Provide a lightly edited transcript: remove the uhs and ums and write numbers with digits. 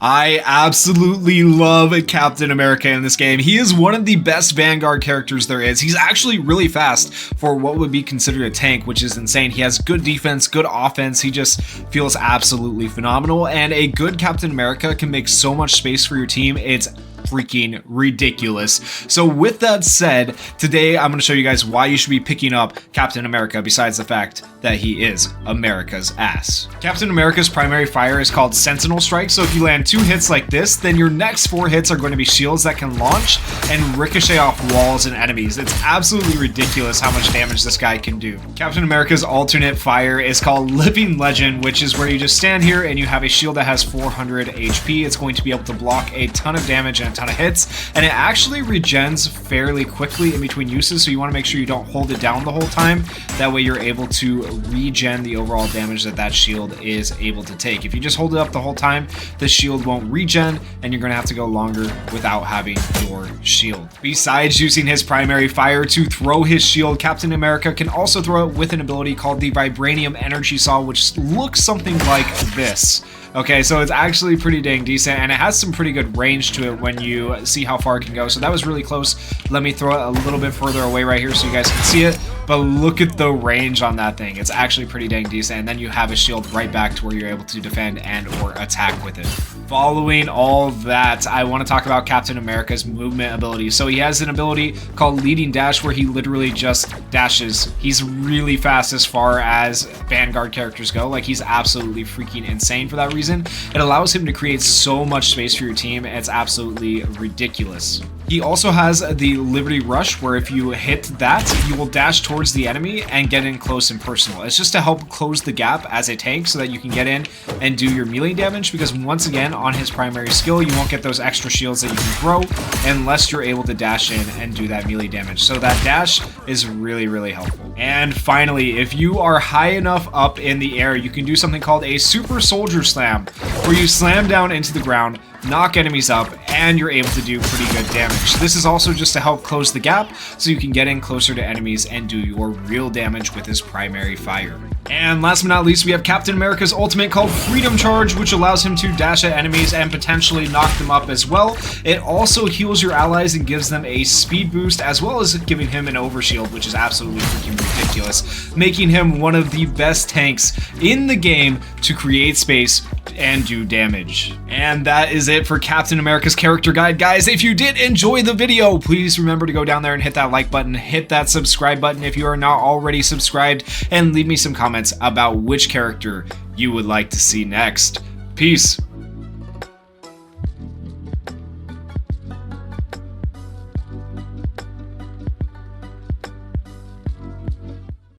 I absolutely love Captain America in this game. He is one of the best Vanguard characters there is. He's actually really fast for what would be considered a tank, which is insane. He has good defense, good offense. He just feels absolutely phenomenal. And a good Captain America can make so much space for your team. It's freaking ridiculous. So with that said, today I'm going to show you guys why you should be picking up Captain America besides the fact that he is America's ass. Captain America's primary fire is called Sentinel Strike, so if you land 2 hits like this, then your next 4 hits are going to be shields that can launch and ricochet off walls and enemies. It's absolutely ridiculous how much damage this guy can do. Captain America's alternate fire is called Living Legend, which is where you just stand here and you have a shield that has 400 HP. It's going to be able to block a ton of damage and a ton of hits, and it actually regens fairly quickly in between uses, so you want to make sure you don't hold it down the whole time. That way you're able to regen the overall damage that shield is able to take. If you just hold it up the whole time, the shield won't regen and you're going to have to go longer without having your shield. Besides using his primary fire to throw his shield, Captain America can also throw it with an ability called the Vibranium Energy Saw, which looks something like this. Okay, so it's actually pretty dang decent, and it has some pretty good range to it when you see how far it can go. So that was really close. Let me throw it a little bit further away right here so you guys can see it. But look at the range on that thing. It's actually pretty dang decent, and then you have a shield right back to where you're able to defend and or attack with it. Following all that, I want to talk about Captain America's movement ability. So he has an ability called Leading Dash where he literally just dashes. He's really fast as far as Vanguard characters go. Like, he's absolutely freaking insane for that reason. It allows him to create so much space for your team. It's absolutely ridiculous. He also has the Liberty Rush, where if you hit that, you will dash towards the enemy and get in close and personal. It's just to help close the gap as a tank so that you can get in and do your melee damage, because once again, on his primary skill, you won't get those extra shields that you can throw unless you're able to dash in and do that melee damage. So that dash is really, really helpful. And finally, if you are high enough up in the air, you can do something called a Super Soldier Slam, where you slam down into the ground, knock enemies up, and you're able to do pretty good damage. This is also just to help close the gap so you can get in closer to enemies and do your real damage with his primary fire. And last but not least, we have Captain America's ultimate called Freedom Charge, which allows him to dash at enemies and potentially knock them up as well. It also heals your allies and gives them a speed boost, as well as giving him an overshield, which is absolutely freaking ridiculous, making him one of the best tanks in the game to create space and do damage. And that is it for Captain America's character guide, guys. If you did enjoy the video, please remember to go down there and hit that like button, hit that subscribe button if you are not already subscribed, and leave me some comments about which character you would like to see next. Peace.